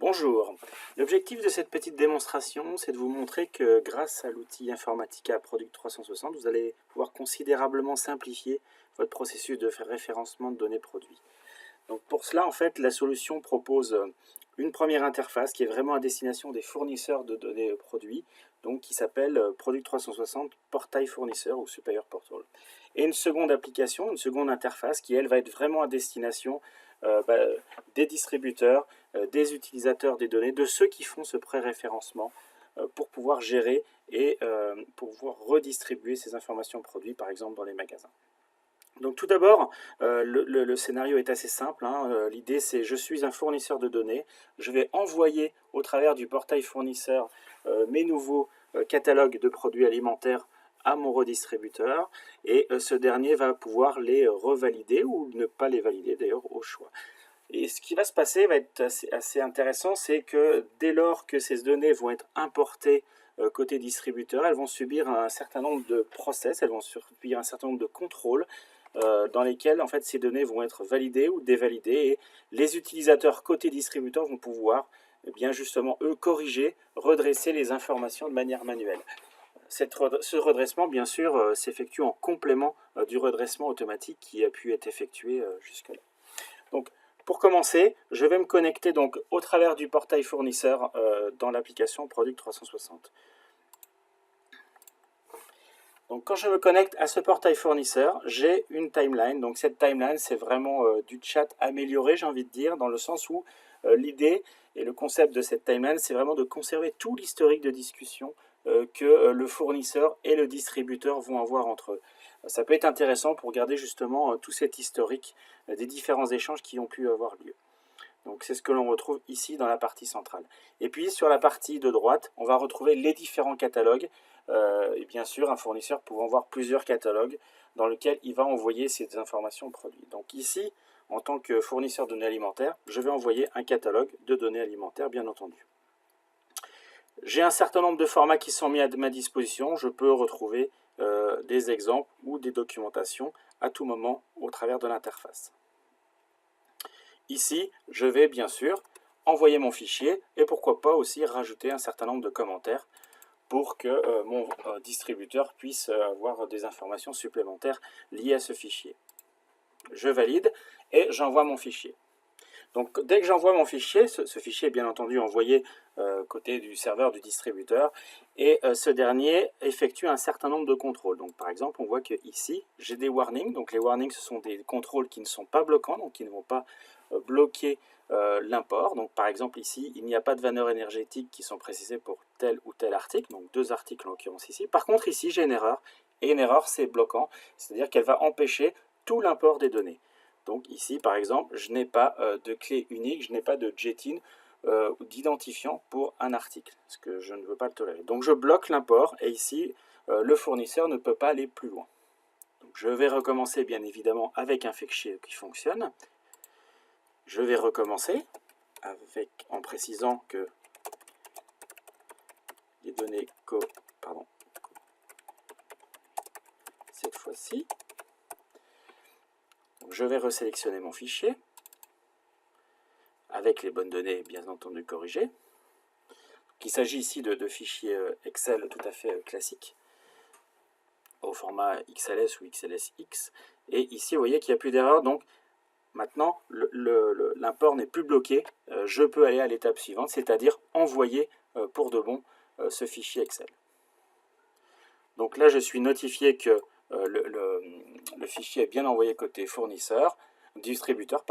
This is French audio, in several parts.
Bonjour. L'objectif de cette petite démonstration, c'est de vous montrer que grâce à l'outil Informatica Product 360, vous allez pouvoir considérablement simplifier votre processus de référencement de données produits. Donc pour cela, en fait, la solution propose une première interface qui est vraiment à destination des fournisseurs de données produits, donc qui s'appelle Product 360 Portail Fournisseur ou Supplier Portal. Et une seconde application, une seconde interface qui, elle, va être vraiment à destination des distributeurs, des utilisateurs des données, de ceux qui font ce pré-référencement pour pouvoir gérer et pour pouvoir redistribuer ces informations produits, par exemple, dans les magasins. Donc tout d'abord, le scénario est assez simple, hein. L'idée c'est je suis un fournisseur de données, je vais envoyer au travers du portail fournisseur mes nouveaux catalogues de produits alimentaires à mon redistributeur et ce dernier va pouvoir les revalider ou ne pas les valider d'ailleurs au choix. Et ce qui va se passer va être assez intéressant, c'est que dès lors que ces données vont être importées côté distributeur, elles vont subir un certain nombre de process, elles vont subir un certain nombre de contrôles dans lesquels en fait, ces données vont être validées ou dévalidées et les utilisateurs côté distributeur vont pouvoir bien justement eux corriger, redresser les informations de manière manuelle. Ce redressement bien sûr s'effectue en complément du redressement automatique qui a pu être effectué jusque-là. Donc pour commencer, je vais me connecter donc au travers du portail fournisseur dans l'application Product 360. Donc quand je me connecte à ce portail fournisseur, j'ai une timeline. Donc cette timeline, c'est vraiment du chat amélioré, j'ai envie de dire, dans le sens où l'idée et le concept de cette timeline, c'est vraiment de conserver tout l'historique de discussion que le fournisseur et le distributeur vont avoir entre eux. Ça peut être intéressant pour garder justement tout cet historique des différents échanges qui ont pu avoir lieu. Donc c'est ce que l'on retrouve ici dans la partie centrale. Et puis sur la partie de droite, on va retrouver les différents catalogues. Et bien sûr, un fournisseur pouvant voir plusieurs catalogues dans lesquels il va envoyer ces informations produits. Donc ici, en tant que fournisseur de données alimentaires, je vais envoyer un catalogue de données alimentaires, bien entendu. J'ai un certain nombre de formats qui sont mis à ma disposition. Je peux retrouver des exemples ou des documentations à tout moment au travers de l'interface. Ici, je vais bien sûr envoyer mon fichier et pourquoi pas aussi rajouter un certain nombre de commentaires pour que mon distributeur puisse avoir des informations supplémentaires liées à ce fichier. Je valide et j'envoie mon fichier. Donc dès que j'envoie mon fichier, ce fichier est bien entendu envoyé côté du serveur du distributeur et ce dernier effectue un certain nombre de contrôles. Donc par exemple, on voit que ici, j'ai des warnings. Donc les warnings, ce sont des contrôles qui ne sont pas bloquants, donc qui ne vont pas bloquer l'import. Donc par exemple ici, il n'y a pas de valeurs énergétiques qui sont précisées pour tel ou tel article, donc deux articles en l'occurrence ici. Par contre ici, j'ai une erreur, et une erreur c'est bloquant, c'est-à-dire qu'elle va empêcher tout l'import des données. Donc ici, par exemple, je n'ai pas de clé unique, je n'ai pas de JETIN d'identifiant pour un article, parce que je ne veux pas le tolérer. Donc je bloque l'import, et ici, le fournisseur ne peut pas aller plus loin. Donc je vais recommencer, bien évidemment, avec un fichier qui fonctionne. Je vais recommencer en précisant que les données cette fois-ci. Je vais resélectionner mon fichier avec les bonnes données bien entendu corrigées. Il s'agit ici de fichiers Excel tout à fait classiques au format XLS ou XLSX. Et ici, vous voyez qu'il n'y a plus d'erreur. Donc maintenant, l'import n'est plus bloqué. Je peux aller à l'étape suivante, c'est-à-dire envoyer pour de bon ce fichier Excel. Donc là, je suis notifié que le fichier est bien envoyé côté distributeur.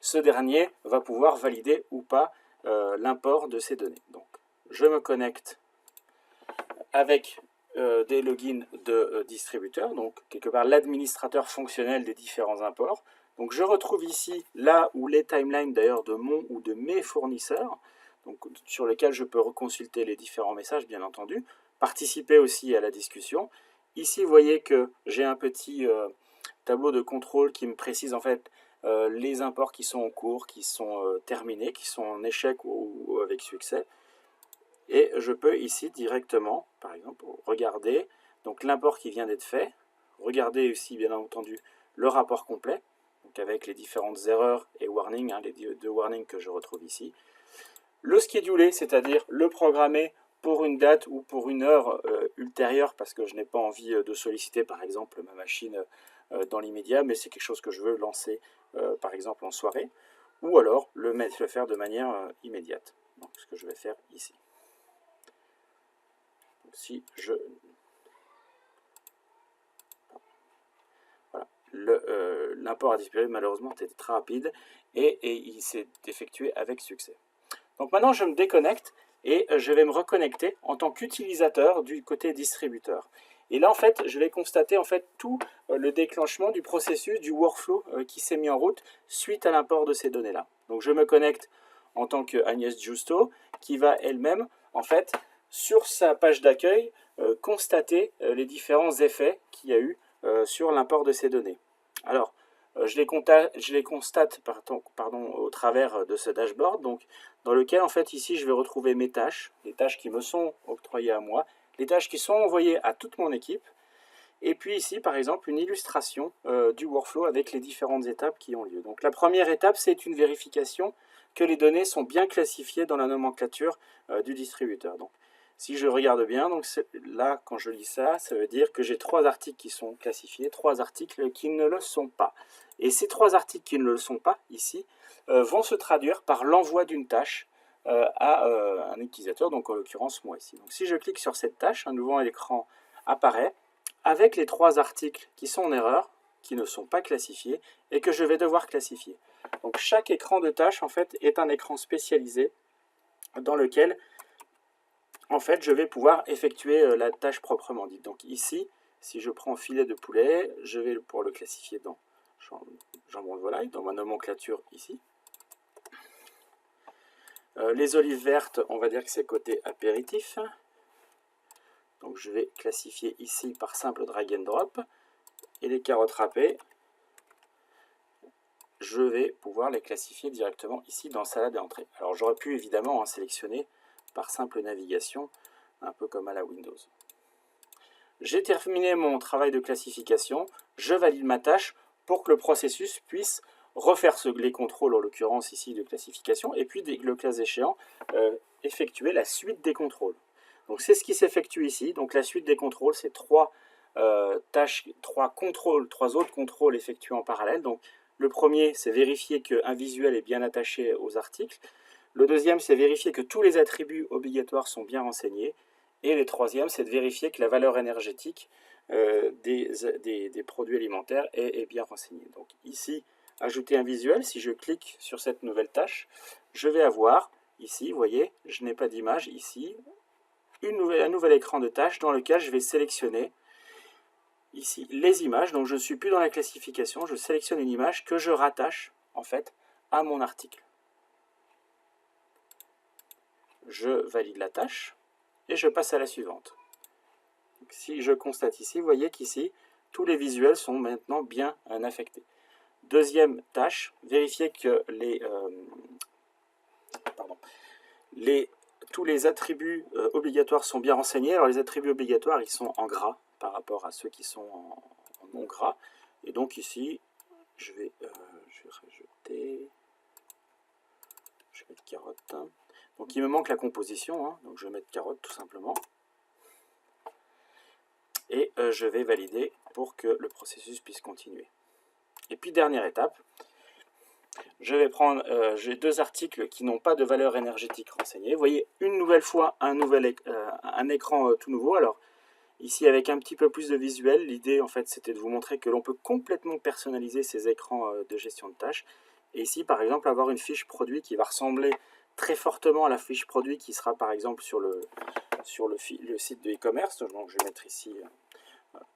Ce dernier va pouvoir valider ou pas l'import de ces données. Donc, je me connecte avec des logins de distributeurs, donc quelque part l'administrateur fonctionnel des différents imports. Donc je retrouve ici là où les timelines d'ailleurs de mon ou de mes fournisseurs, donc, sur lesquels je peux reconsulter les différents messages bien entendu, participer aussi à la discussion. Ici vous voyez que j'ai un petit tableau de contrôle qui me précise en fait les imports qui sont en cours, qui sont terminés, qui sont en échec ou avec succès. Et je peux ici directement, par exemple, regarder donc l'import qui vient d'être fait, regarder aussi bien entendu le rapport complet, donc avec les différentes erreurs et warnings, les deux warnings que je retrouve ici. Le scheduler, c'est-à-dire le programmer pour une date ou pour une heure ultérieure, parce que je n'ai pas envie de solliciter par exemple ma machine dans l'immédiat, mais c'est quelque chose que je veux lancer par exemple en soirée, ou alors le faire de manière immédiate. Donc, ce que je vais faire ici. Donc, si je... Voilà. L'import à distribuer malheureusement était très rapide et il s'est effectué avec succès. Donc maintenant je me déconnecte et je vais me reconnecter en tant qu'utilisateur du côté distributeur. Et là en fait je vais constater en fait tout le déclenchement du processus, du workflow qui s'est mis en route suite à l'import de ces données là. Donc je me connecte en tant que Agnès Giusto qui va elle-même en fait sur sa page d'accueil constater les différents effets qu'il y a eu sur l'import de ces données. Alors je les constate au travers de ce dashboard, donc, dans lequel en fait ici je vais retrouver mes tâches, les tâches qui me sont octroyées à moi, les tâches qui sont envoyées à toute mon équipe, et puis ici par exemple une illustration du workflow avec les différentes étapes qui ont lieu. Donc la première étape c'est une vérification que les données sont bien classifiées dans la nomenclature du distributeur. Donc si je regarde bien, donc là quand je lis ça, ça veut dire que j'ai 3 articles qui sont classifiés, 3 articles qui ne le sont pas. Et ces 3 articles qui ne le sont pas ici vont se traduire par l'envoi d'une tâche à un utilisateur, donc en l'occurrence moi ici. Donc si je clique sur cette tâche, un nouveau écran apparaît avec les 3 articles qui sont en erreur, qui ne sont pas classifiés et que je vais devoir classifier. Donc chaque écran de tâche en fait est un écran spécialisé dans lequel en fait je vais pouvoir effectuer la tâche proprement dite. Donc ici, si je prends filet de poulet, je vais pour le classifier dans jambon de volaille, dans ma nomenclature ici. Les olives vertes, on va dire que c'est côté apéritif. Donc je vais classifier ici par simple drag and drop. Et les carottes râpées, je vais pouvoir les classifier directement ici dans salade et entrée. Alors j'aurais pu évidemment sélectionner par simple navigation, un peu comme à la Windows. J'ai terminé mon travail de classification, je valide ma tâche pour que le processus puisse refaire les contrôles, en l'occurrence ici de classification, et puis le cas échéant, effectuer la suite des contrôles. Donc c'est ce qui s'effectue ici. Donc la suite des contrôles, c'est 3 tâches, 3 contrôles, 3 autres contrôles effectués en parallèle. Donc le premier, c'est vérifier qu'un visuel est bien attaché aux articles. Le deuxième, c'est vérifier que tous les attributs obligatoires sont bien renseignés. Et le troisième, c'est de vérifier que la valeur énergétique des produits alimentaires est bien renseignée. Donc ici, ajouter un visuel, si je clique sur cette nouvelle tâche, je vais avoir ici, vous voyez, je n'ai pas d'image ici, un nouvel écran de tâches dans lequel je vais sélectionner ici les images. Donc je ne suis plus dans la classification, je sélectionne une image que je rattache en fait à mon article. Je valide la tâche et je passe à la suivante. Donc, si je constate ici, vous voyez qu'ici, tous les visuels sont maintenant bien affectés. Deuxième tâche, vérifier que tous les attributs obligatoires sont bien renseignés. Alors les attributs obligatoires, ils sont en gras par rapport à ceux qui sont en non gras. Et donc ici, je vais rajouter, je vais mettre carotte. Donc il me manque la composition, donc je vais mettre carotte tout simplement. Et je vais valider pour que le processus puisse continuer. Et puis dernière étape, je vais prendre, j'ai 2 articles qui n'ont pas de valeur énergétique renseignée. Vous voyez une nouvelle fois un écran tout nouveau. Alors ici avec un petit peu plus de visuel, l'idée en fait c'était de vous montrer que l'on peut complètement personnaliser ces écrans de gestion de tâches. Et ici par exemple avoir une fiche produit qui va ressembler très fortement à la fiche produit qui sera par exemple sur le site de e-commerce. Donc je vais mettre ici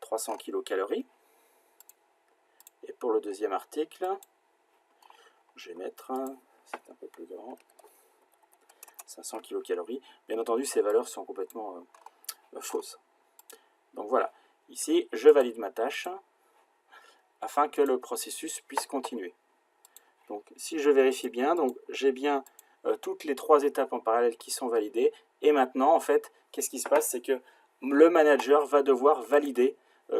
300 kcal. Et pour le deuxième article, je vais mettre, c'est un peu plus grand, 500 kcal. Bien entendu, ces valeurs sont complètement fausses. Donc voilà, ici, je valide ma tâche afin que le processus puisse continuer. Donc si je vérifie bien, donc j'ai bien toutes les 3 étapes en parallèle qui sont validées. Et maintenant, en fait, qu'est-ce qui se passe? C'est que le manager va devoir valider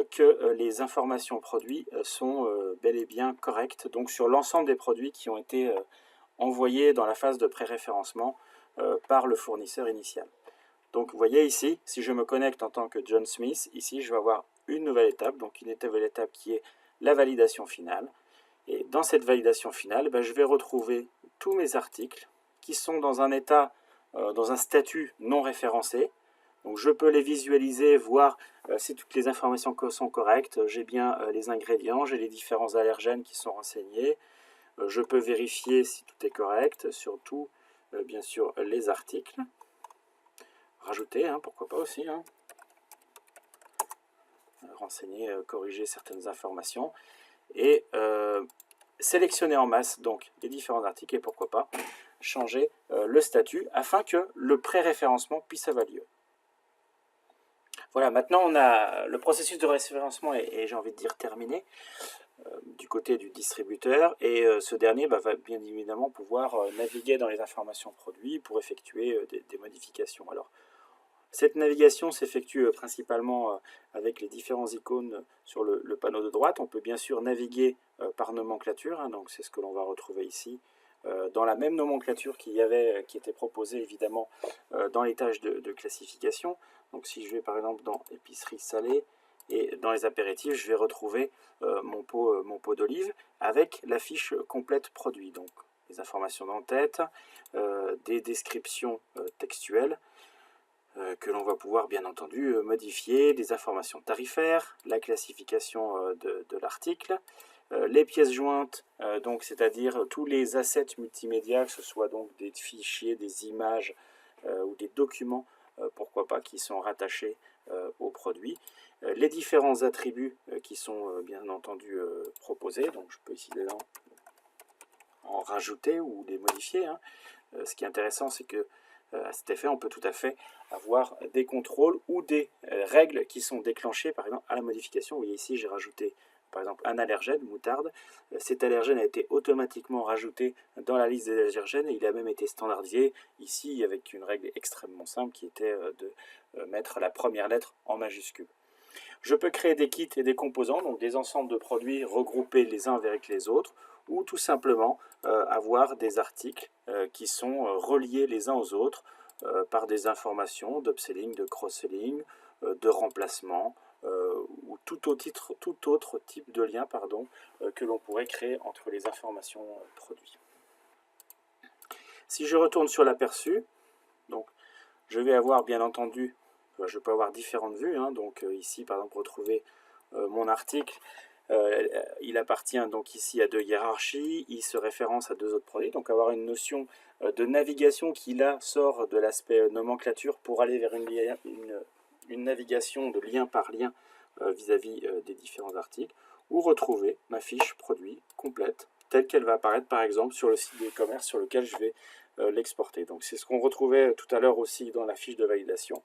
que les informations produits sont bel et bien correctes, donc sur l'ensemble des produits qui ont été envoyés dans la phase de pré-référencement par le fournisseur initial. Donc vous voyez ici, si je me connecte en tant que John Smith, ici je vais avoir une nouvelle étape, donc une nouvelle étape qui est la validation finale. Et dans cette validation finale, je vais retrouver tous mes articles qui sont dans un état, dans un statut non référencé. Donc je peux les visualiser, voir si toutes les informations sont correctes. J'ai bien les ingrédients, j'ai les différents allergènes qui sont renseignés. Je peux vérifier si tout est correct, surtout bien sûr les articles. Rajouter, pourquoi pas aussi. Renseigner, corriger certaines informations. Et sélectionner en masse donc les différents articles et pourquoi pas changer le statut afin que le pré-référencement puisse avoir lieu. Voilà, maintenant on a le processus de référencement est j'ai envie de dire terminé du côté du distributeur et ce dernier va bien évidemment pouvoir naviguer dans les informations produits pour effectuer des modifications. Alors, cette navigation s'effectue principalement avec les différents icônes sur le panneau de droite. On peut bien sûr naviguer par nomenclature, donc c'est ce que l'on va retrouver ici, dans la même nomenclature qui était proposée évidemment dans les tâches de classification. Donc si je vais par exemple dans épicerie salée et dans les apéritifs, je vais retrouver mon pot d'olive avec la fiche complète produit. Donc les informations d'en-tête, des descriptions textuelles, que l'on va pouvoir bien entendu modifier, des informations tarifaires, la classification de l'article, les pièces jointes, donc c'est-à-dire tous les assets multimédia, que ce soit donc des fichiers, des images ou des documents, pourquoi pas, qui sont rattachés au produit, les différents attributs qui sont bien entendu proposés, donc je peux ici en rajouter ou les modifier. Ce qui est intéressant, c'est que à cet effet, on peut tout à fait avoir des contrôles ou des règles qui sont déclenchées, par exemple, à la modification. Vous voyez ici, j'ai rajouté, par exemple, un allergène, moutarde. Cet allergène a été automatiquement rajouté dans la liste des allergènes et il a même été standardisé ici avec une règle extrêmement simple qui était de mettre la première lettre en majuscule. Je peux créer des kits et des composants, donc des ensembles de produits regroupés les uns avec les autres, ou tout simplement avoir des articles qui sont reliés les uns aux autres par des informations d'upselling, de cross-selling, de remplacement, ou tout autre type de lien que l'on pourrait créer entre les informations produits. Si je retourne sur l'aperçu, donc je vais avoir bien entendu, je peux avoir différentes vues, donc ici par exemple retrouver mon article. Il appartient donc ici à deux hiérarchies, il se référence à deux autres produits, donc avoir une notion de navigation qui là sort de l'aspect nomenclature pour aller vers une navigation de lien par lien vis-à-vis des différents articles, ou retrouver ma fiche produit complète, telle qu'elle va apparaître par exemple sur le site de e-commerce sur lequel je vais l'exporter. Donc c'est ce qu'on retrouvait tout à l'heure aussi dans la fiche de validation.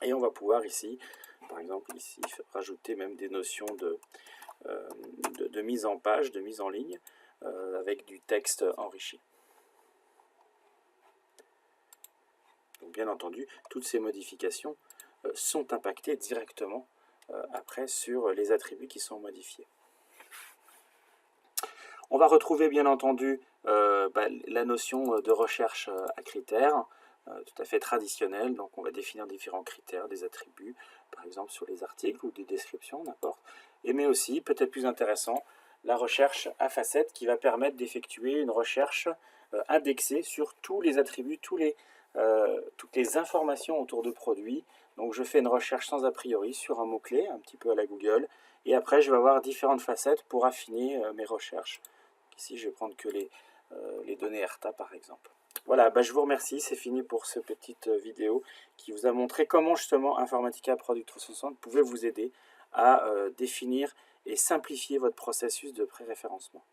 Et on va pouvoir ici, par exemple ici, rajouter même des notions de mise en page, de mise en ligne, avec du texte enrichi. Donc bien entendu, toutes ces modifications sont impactées directement après sur les attributs qui sont modifiés. On va retrouver bien entendu la notion de recherche à critères, tout à fait traditionnelle. Donc on va définir différents critères, des attributs, par exemple sur les articles ou des descriptions, n'importe. Mais aussi, peut-être plus intéressant, la recherche à facettes qui va permettre d'effectuer une recherche indexée sur tous les attributs, toutes les informations autour de produits. Donc je fais une recherche sans a priori sur un mot-clé, un petit peu à la Google, et après je vais avoir différentes facettes pour affiner mes recherches. Ici je vais prendre que les données ERTA par exemple. Voilà, je vous remercie, c'est fini pour cette petite vidéo qui vous a montré comment justement Informatica Product 360 pouvait vous aider à définir et simplifier votre processus de pré-référencement.